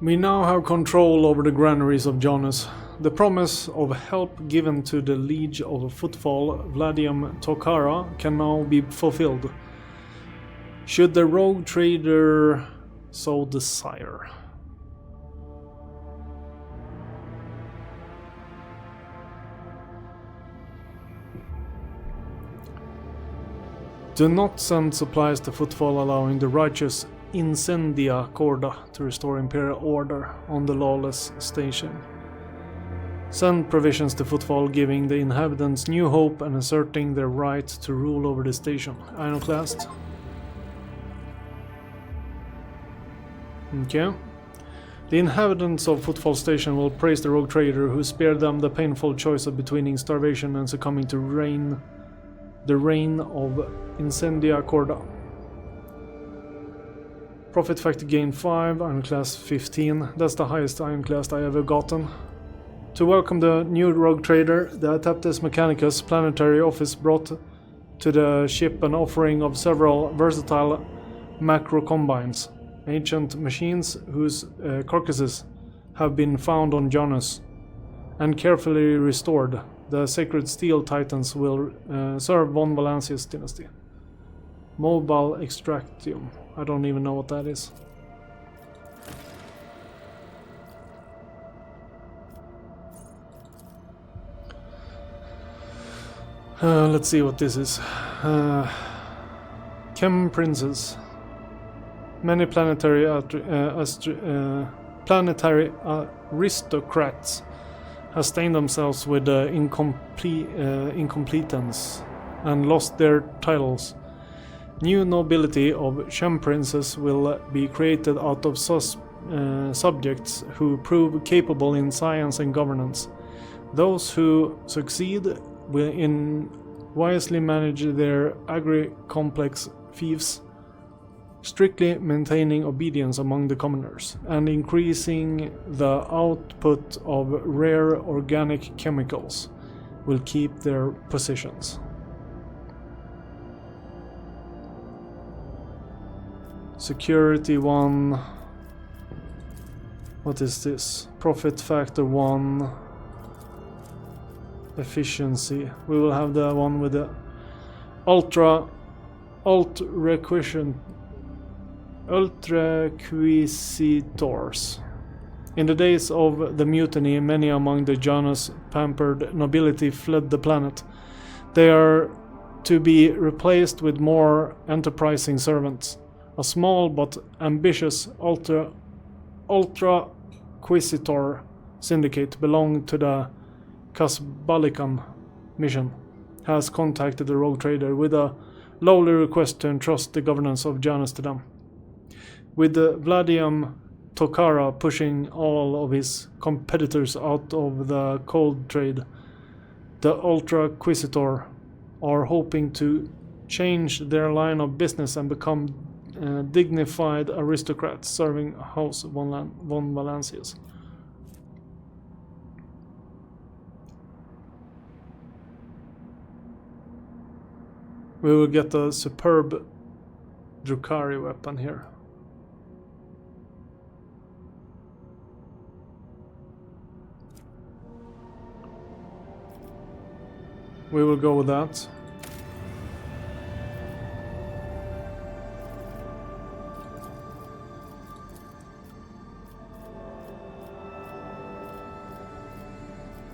We now have control over the granaries of Janus. The promise of help given to the Liege of Footfall, Vladium Tokara, can now be fulfilled, should the rogue trader so desire. Do not send supplies to Footfall, allowing the righteous Incendia Corda to restore Imperial order on the lawless station. Send provisions to Footfall, giving the inhabitants new hope and asserting their right to rule over the station. Ironclast. Okay. The inhabitants of Footfall Station will praise the rogue trader who spared them the painful choice of between starvation and succumbing to the reign of Incendia Corda. Profit factor gain 5, Ironclast 15. That's the highest Ironclast I ever gotten. To welcome the new rogue trader, the Adeptus Mechanicus planetary office brought to the ship an offering of several versatile macro combines, ancient machines whose carcasses have been found on Janus and carefully restored. The sacred steel titans will serve von Valancius dynasty. Mobile extractium. I don't even know what that is. Let's see what this is. Chem Princes. Many planetary aristocrats have stained themselves with incompetence and lost their titles. New nobility of Chem Princes will be created out of subjects who prove capable in science and governance. Those who succeed will wisely manage their agri-complex fiefs, strictly maintaining obedience among the commoners, and increasing the output of rare organic chemicals, will keep their positions. Security 1. What is this? Profit factor 1. Efficiency. We will have the one with the Ultraquisitors. In the days of the mutiny, many among the Janus pampered nobility fled the planet. They are to be replaced with more enterprising servants. A small but ambitious Ultraquisitor syndicate belonging to the Casbalican mission has contacted the rogue trader with a lowly request to entrust the governance of Janus to them. With Vladium Tokara pushing all of his competitors out of the cold trade, the Ultraquisitor are hoping to change their line of business and become dignified aristocrats serving House von Valancius. We will get a superb Drukhari weapon here. We will go with that.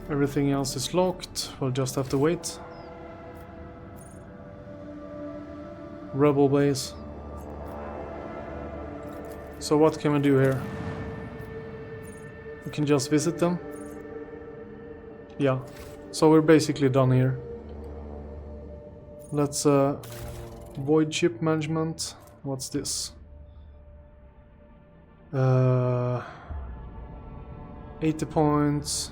Everything else is locked. We'll just have to wait. Rebel base. So what can we do here? We can just visit them. Yeah. So we're basically done here. Let's void ship management. What's this? 80 points.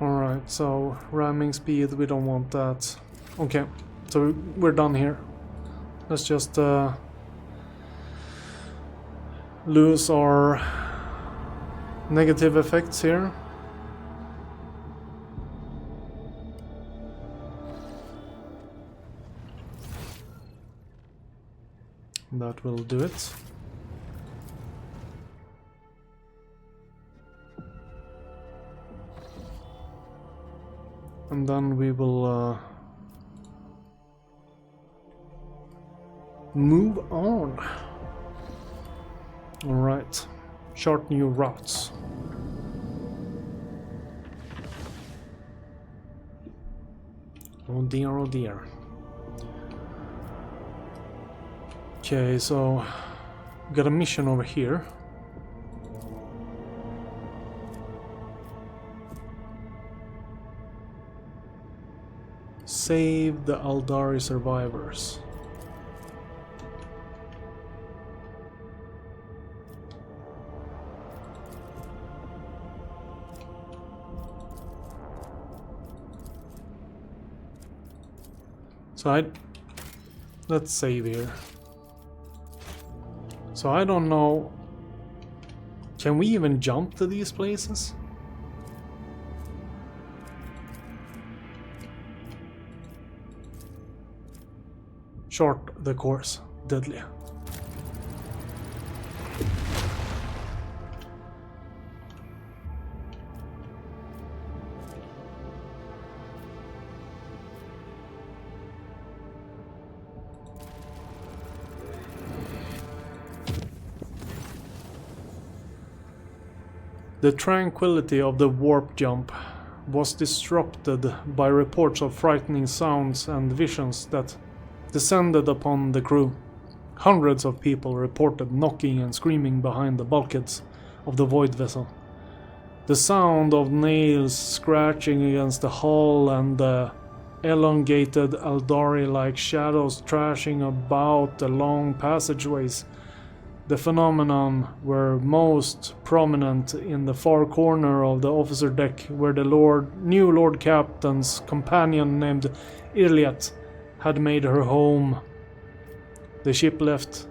Alright, so ramming speed, we don't want that. Okay, so we're done here. Let's just lose our negative effects here. That will do it. And then we will move on. Alright, chart new routes. Oh dear, oh dear. Okay, so got a mission over here. Save the Aldari survivors. So let's save here. So I don't know, can we even jump to these places? Short the course, deadly. The tranquility of the warp jump was disrupted by reports of frightening sounds and visions that descended upon the crew. Hundreds of people reported knocking and screaming behind the bulkheads of the void vessel. The sound of nails scratching against the hull and the elongated Aldari-like shadows thrashing about the long passageways. The phenomenon were most prominent in the far corner of the officer deck, where the new Lord Captain's companion named Irliet had made her home. The ship left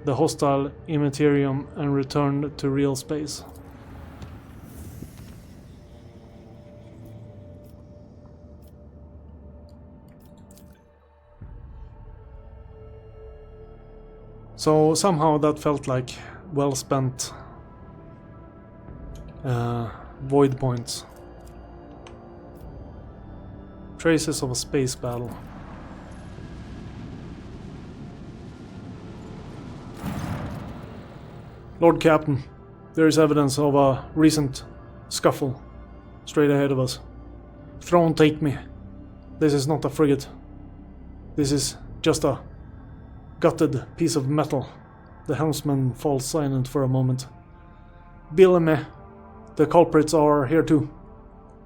the hostile immaterium and returned to real space. So somehow that felt like well spent void points. Traces of a space battle. Lord Captain, there is evidence of a recent scuffle straight ahead of us. Throne, take me. This is not a frigate. This is just a gutted piece of metal. The helmsman falls silent for a moment. Bill me. The culprits are here too.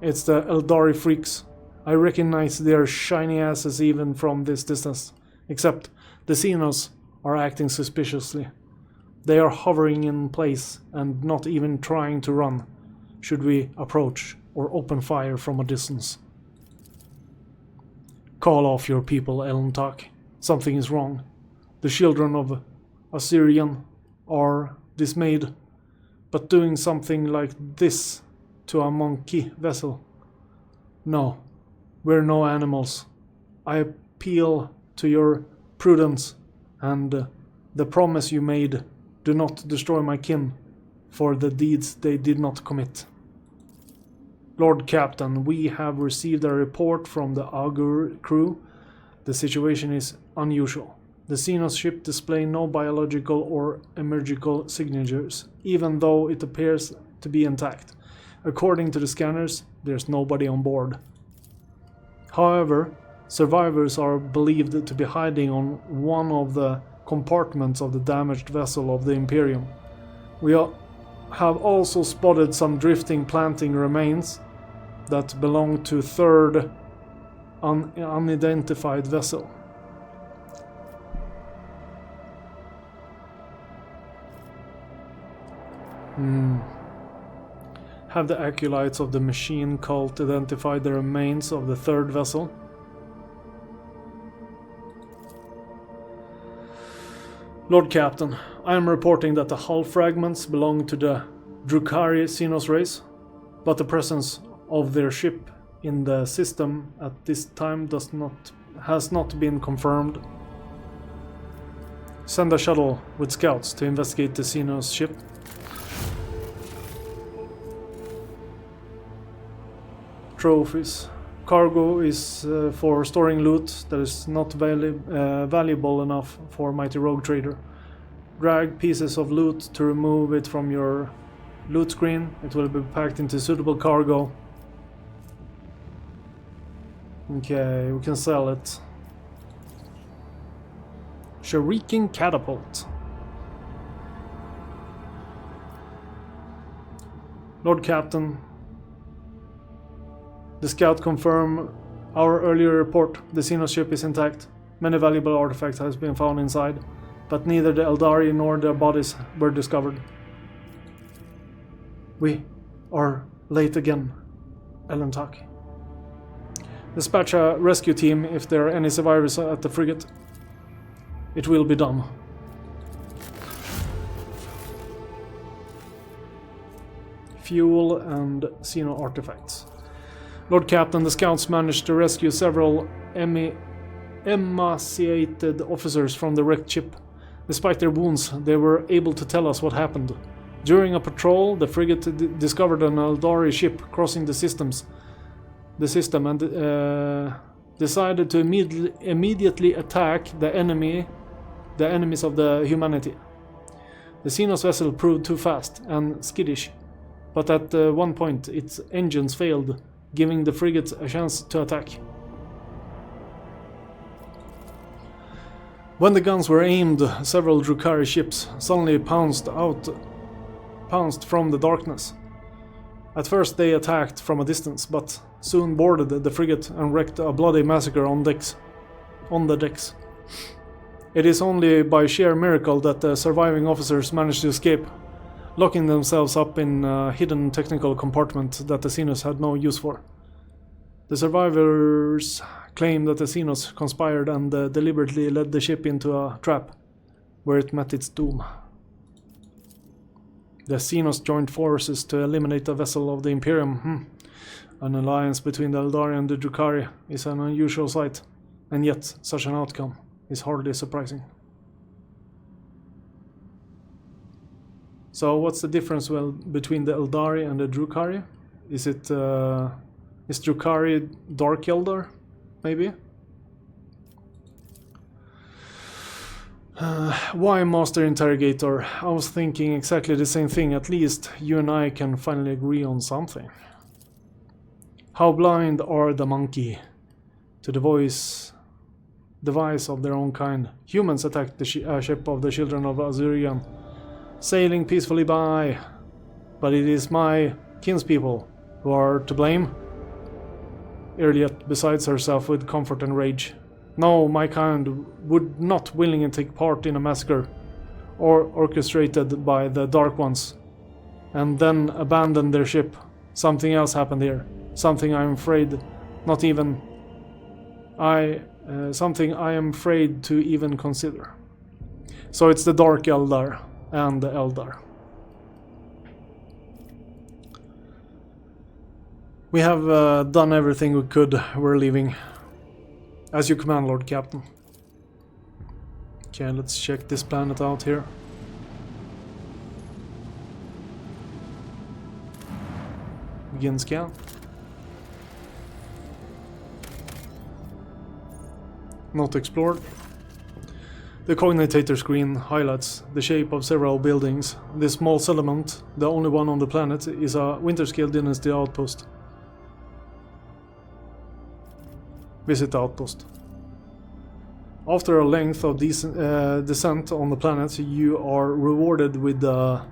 It's the Eldari freaks. I recognize their shiny asses even from this distance. Except the Xenos are acting suspiciously. They are hovering in place and not even trying to run, should we approach or open fire from a distance. Call off your people, Elentak. Something is wrong. The children of Assyrian are dismayed, but doing something like this to a monkey vessel? No, we're no animals. I appeal to your prudence and the promise you made. Do not destroy my kin for the deeds they did not commit. Lord Captain, we have received a report from the Augur crew. The situation is unusual. The Xenos ship displays no biological or emergical signatures, even though it appears to be intact. According to the scanners, there's nobody on board. However, survivors are believed to be hiding on one of the compartments of the damaged vessel of the Imperium. We have also spotted some drifting planting remains that belong to third unidentified vessel. Have the acolytes of the machine cult identified the remains of the third vessel? Lord Captain, I am reporting that the hull fragments belong to the Drukhari Xenos race, but the presence of their ship in the system at this time has not been confirmed. Send a shuttle with scouts to investigate the Xenos ship. Trophies. Cargo is for storing loot that is not valuable enough for Mighty Rogue Trader. Drag pieces of loot to remove it from your loot screen. It will be packed into suitable cargo. Okay, we can sell it. Shuriken Catapult. Lord Captain, the scout confirm our earlier report. The Xenos ship is intact. Many valuable artifacts has been found inside, but neither the Eldari nor their bodies were discovered. We are late again, Elentak. Dispatch a rescue team if there are any survivors at the frigate. It will be done. Fuel and Xeno artifacts. Lord Captain, the scouts managed to rescue several emaciated officers from the wrecked ship. Despite their wounds, they were able to tell us what happened. During a patrol, the frigate discovered an Eldari ship crossing the system and decided to immediately attack the enemies of the humanity. The Xenos vessel proved too fast and skittish, but at one point its engines failed, giving the frigate a chance to attack. When the guns were aimed, several Drukhari ships suddenly pounced from the darkness. At first they attacked from a distance, but soon boarded the frigate and wreaked a bloody massacre on the decks. It is only by sheer miracle that the surviving officers managed to escape, locking themselves up in a hidden technical compartment that the Xenos had no use for. The survivors claim that the Xenos conspired and deliberately led the ship into a trap, where it met its doom. The Xenos joined forces to eliminate a vessel of the Imperium. An alliance between the Eldari and the Drukhari is an unusual sight, and yet such an outcome is hardly surprising. So what's the difference between the Eldari and the Drukhari? Is Drukhari Dark Eldar, maybe? Why Master Interrogator? I was thinking exactly the same thing. At least you and I can finally agree on something. How blind are the monkey to the device of their own kind? Humans attacked the ship of the children of Azurian, sailing peacefully by. But it is my kinspeople who are to blame. Irliet besides herself with comfort and rage. No, my kind would not willingly take part in a massacre orchestrated by the Dark Ones and then abandon their ship. Something else happened here. Something I am afraid something I am afraid to even consider. So it's the Dark Eldar and the Eldar. We have done everything we could. We're leaving. As you command, Lord Captain. Okay, let's check this planet out here. Begin scan. Not explored. The cognitator screen highlights the shape of several buildings. This small settlement, the only one on the planet, is a Winterscale Dynasty outpost. Visit the outpost. After a length of descent on the planet, you are rewarded with a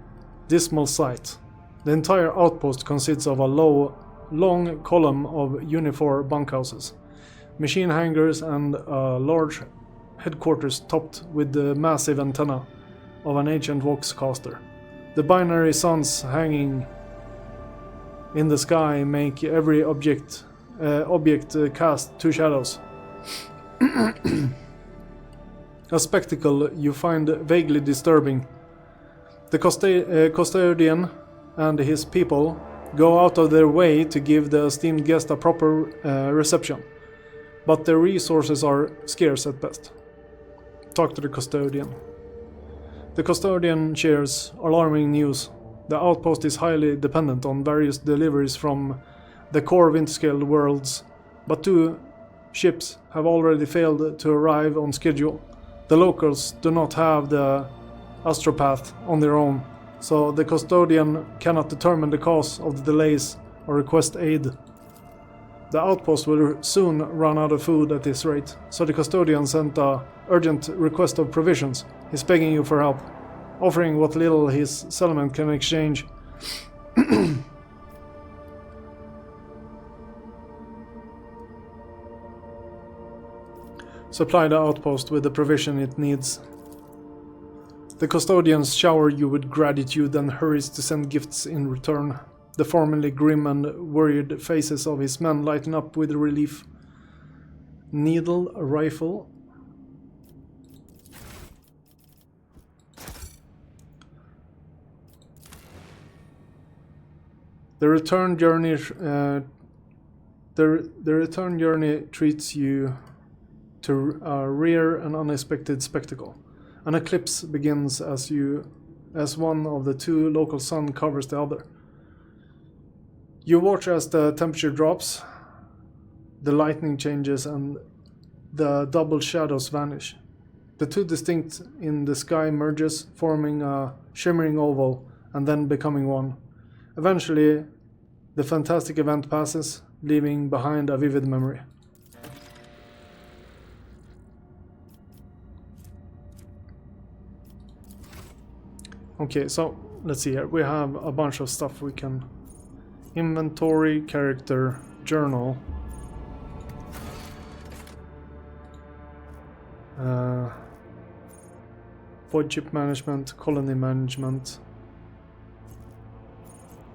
dismal sight. The entire outpost consists of a long column of uniform bunkhouses, machine hangars, and a large headquarters topped with the massive antenna of an ancient voxcaster. The binary suns hanging in the sky make every object cast two shadows. a spectacle you find vaguely disturbing. The custodian and his people go out of their way to give the esteemed guest a proper reception, but their resources are scarce at best. Talk to the custodian. The custodian shares alarming news. The outpost is highly dependent on various deliveries from the core Winterscale worlds, but 2 ships have already failed to arrive on schedule. The locals do not have the astropath on their own, so the custodian cannot determine the cause of the delays or request aid. The outpost will soon run out of food at this rate, so the custodian sent an urgent request of provisions. He's begging you for help, offering what little his settlement can exchange. Supply the outpost with the provision it needs. The custodians shower you with gratitude and hurries to send gifts in return. The formerly grim and worried faces of his men lighten up with relief. Needle rifle. The return journey treats you to a rare and unexpected spectacle. An eclipse begins as one of the 2 local sun covers the other. You watch as the temperature drops, the lightning changes, and the double shadows vanish. The 2 distinct in the sky merges, forming a shimmering oval and then becoming one. Eventually, the fantastic event passes, leaving behind a vivid memory. Okay, so let's see here. We have a bunch of stuff we can... Inventory, character, journal. Void chip management, colony management.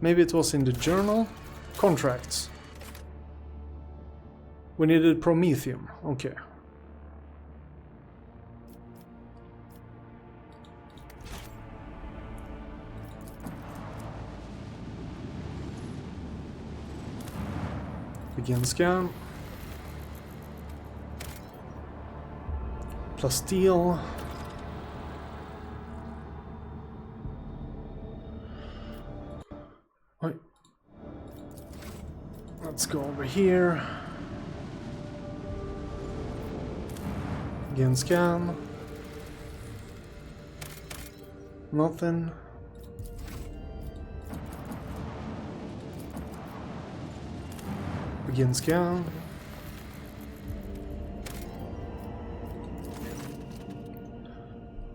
Maybe it was in the journal? Contracts. We needed Promethium. Okay. Begin scan. Plasteel. Right. Let's go over here. Begin scan. Nothing. Begin scan.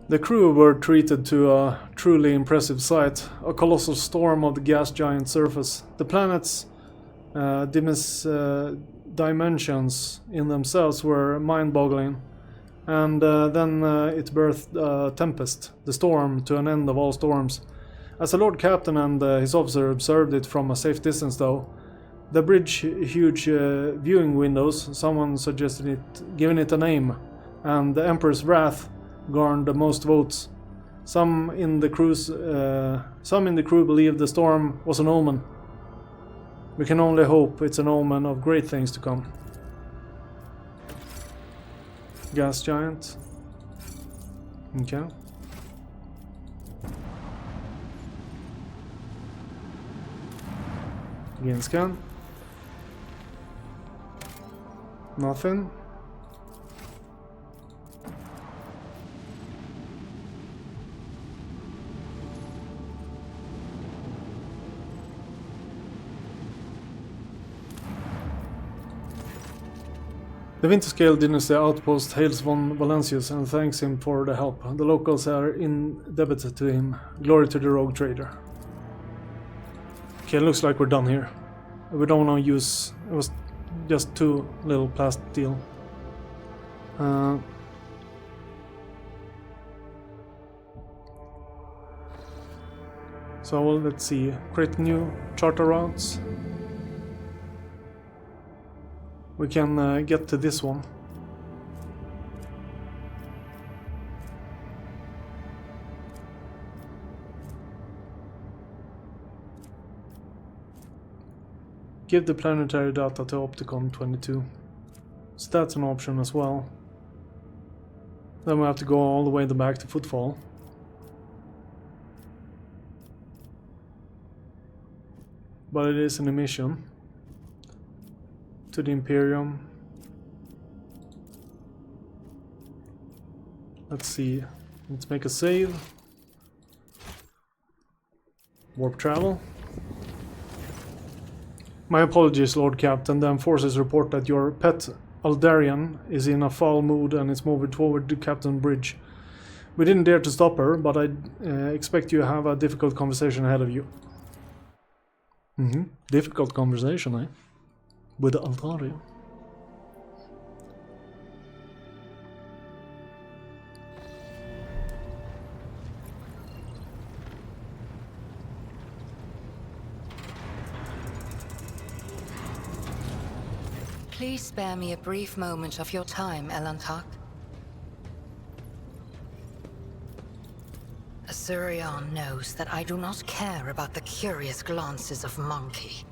The crew were treated to a truly impressive sight, a colossal storm of the gas giant surface. The planet's dimensions in themselves were mind-boggling, and then it birthed a tempest, the storm to an end of all storms. As the Lord Captain and his officer observed it from a safe distance though, the bridge huge viewing windows, someone suggested giving it a name, and the Emperor's wrath garnered the most votes. Some in the crew believed the storm was an omen. We can only hope it's an omen of great things to come. Gas giant. Okay. Again scan. Nothing. The Winterscale Dynasty outpost hails von Valencius and thanks him for the help. The locals are indebted to him. Glory to the rogue trader. Okay, looks like we're done here. We don't want to use... It was just 2 little plasteel. So let's see. Create new charter routes. We can get to this one. Give the planetary data to Opticon 22. So that's an option as well. Then we have to go all the way back to Footfall. But it is an emission to the Imperium. Let's see. Let's make a save. Warp travel. My apologies, Lord Captain. The enforcers report that your pet Aldarian is in a foul mood and is moving toward the Captain Bridge. We didn't dare to stop her, but I expect you have a difficult conversation ahead of you. Difficult conversation, eh? With Aldarian. Please spare me a brief moment of your time, Elantak. Azurion knows that I do not care about the curious glances of Monkey.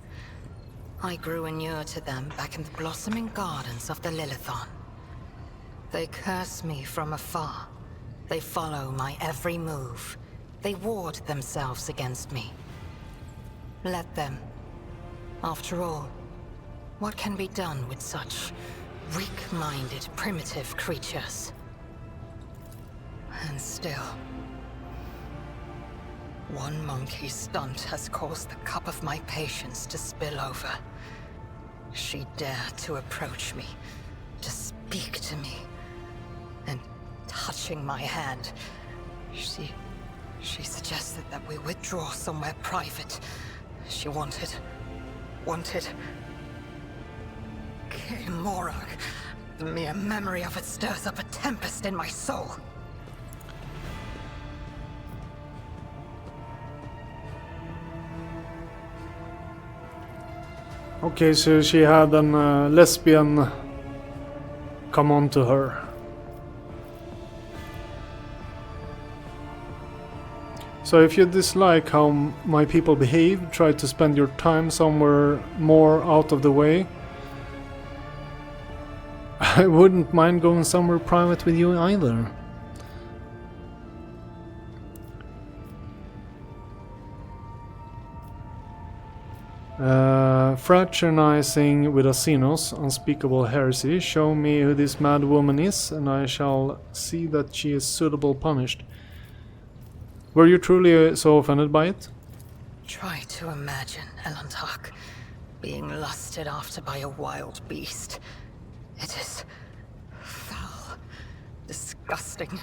I grew inured to them back in the blossoming gardens of the Lilithon. They curse me from afar. They follow my every move. They ward themselves against me. Let them. After all, what can be done with such weak-minded, primitive creatures? And still, one monkey stunt has caused the cup of my patience to spill over. She dared to approach me, to speak to me, and touching my hand, she suggested that we withdraw somewhere private. She wanted Morag. The mere memory of it stirs up a tempest in my soul. Okay, so she had an lesbian come on to her. So if you dislike how my people behave, try to spend your time somewhere more out of the way. I wouldn't mind going somewhere private with you either. Fraternizing with Asinos, unspeakable heresy. Show me who this mad woman is, and I shall see that she is suitable punished. Were you truly so offended by it? Try to imagine, Elantak, being lusted after by a wild beast. It is foul, disgusting,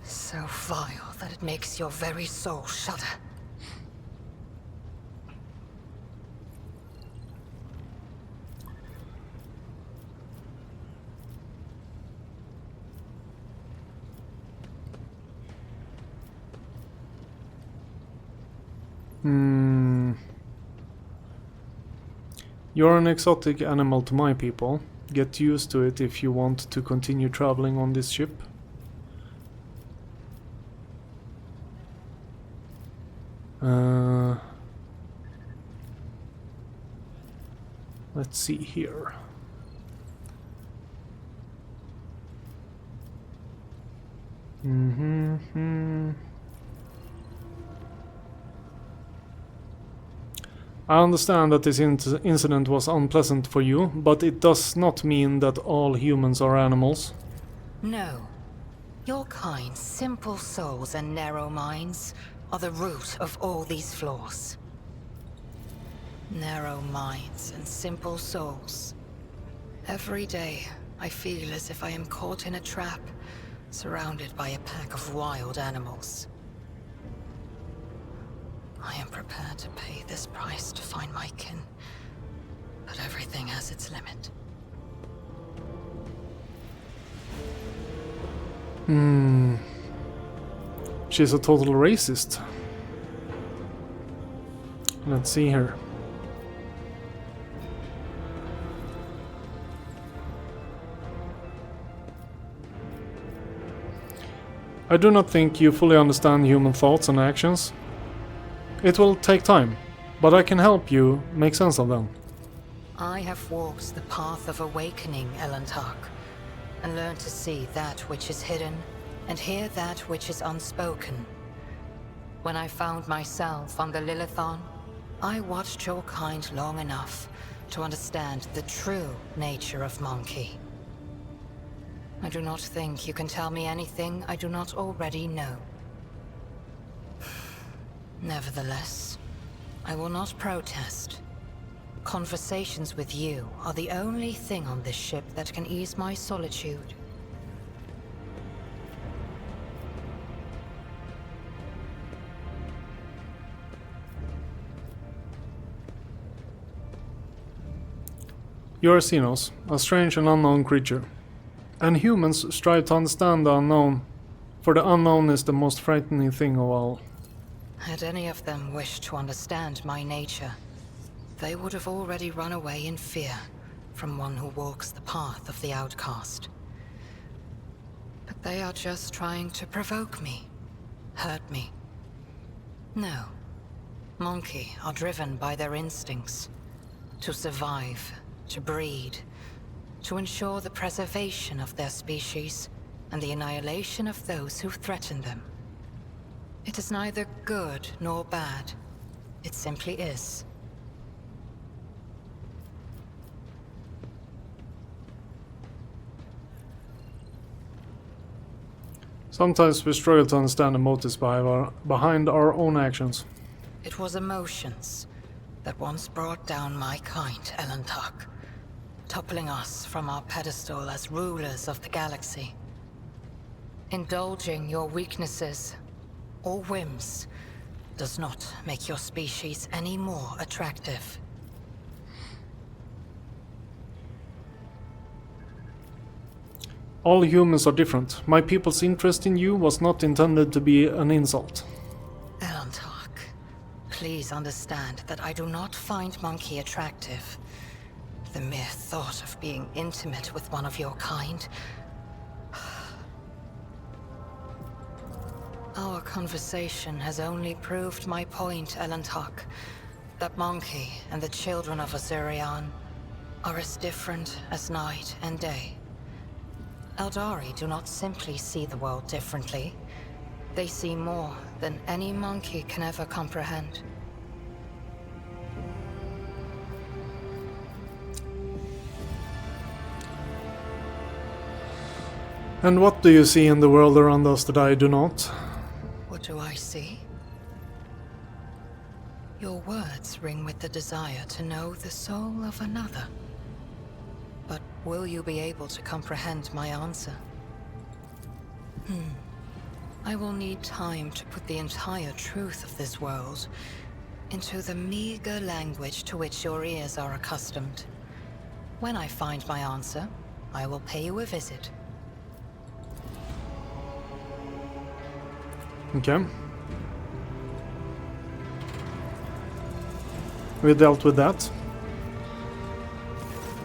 so vile that it makes your very soul shudder. You're an exotic animal to my people. Get used to it if you want to continue traveling on this ship. Let's see here. I understand that this incident was unpleasant for you, but it does not mean that all humans are animals. No. Your kind, simple souls and narrow minds are the root of all these flaws. Narrow minds and simple souls. Every day, I feel as if I am caught in a trap, surrounded by a pack of wild animals. I am prepared to pay this price to find my kin, but everything has its limit. She's a total racist. Let's see her. I do not think you fully understand human thoughts and actions. It will take time, but I can help you make sense of them. I have walked the path of awakening, Elantark, and learned to see that which is hidden and hear that which is unspoken. When I found myself on the Lilithon, I watched your kind long enough to understand the true nature of Monkey. I do not think you can tell me anything I do not already know. Nevertheless, I will not protest. Conversations with you are the only thing on this ship that can ease my solitude. You are Xenos, a strange and unknown creature. And humans strive to understand the unknown, for the unknown is the most frightening thing of all. Had any of them wished to understand my nature, they would have already run away in fear from one who walks the path of the outcast. But they are just trying to provoke me, hurt me. No. Monkey are driven by their instincts. To survive, to breed, to ensure the preservation of their species and the annihilation of those who threaten them. It is neither good nor bad. It simply is. Sometimes we struggle to understand the motives behind our own actions. It was emotions that once brought down my kind, Elantark, toppling us from our pedestal as rulers of the galaxy. Indulging your weaknesses or whims does not make your species any more attractive. All humans are different. My people's interest in you was not intended to be an insult. Elantark, please understand that I do not find Monkey attractive. The mere thought of being intimate with one of your kind. Our conversation has only proved my point, Elantark. That Monkey and the children of Azurian are as different as night and day. Eldari do not simply see the world differently. They see more than any monkey can ever comprehend. And what do you see in the world around us that I do not? What do I see? Your words ring with the desire to know the soul of another. But will you be able to comprehend my answer? I will need time to put the entire truth of this world into the meager language to which your ears are accustomed. When I find my answer, I will pay you a visit. Okay. We dealt with that.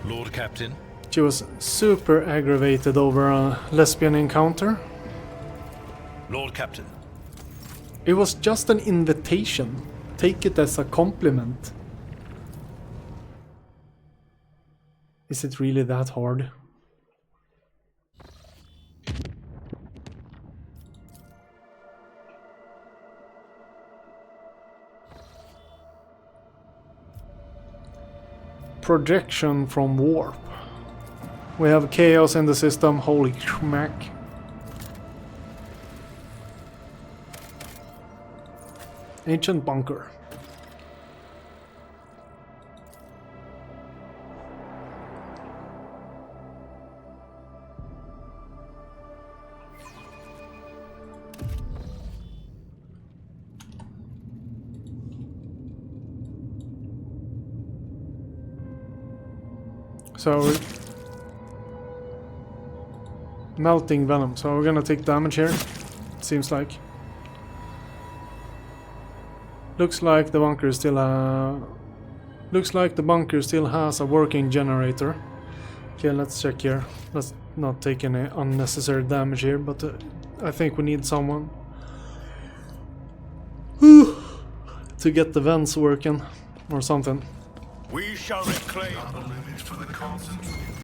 Lord Captain. She was super aggravated over a lesbian encounter. Lord Captain. It was just an invitation. Take it as a compliment. Is it really that hard? Projection from warp. We have chaos in the system, holy schmack. Ancient bunker. So we're melting venom, so we're gonna take damage here, it seems like. Looks like the bunker still has a working generator. Okay, let's check here. Let's not take any unnecessary damage here, but I think we need someone to get the vents working or something. We shall reclaim.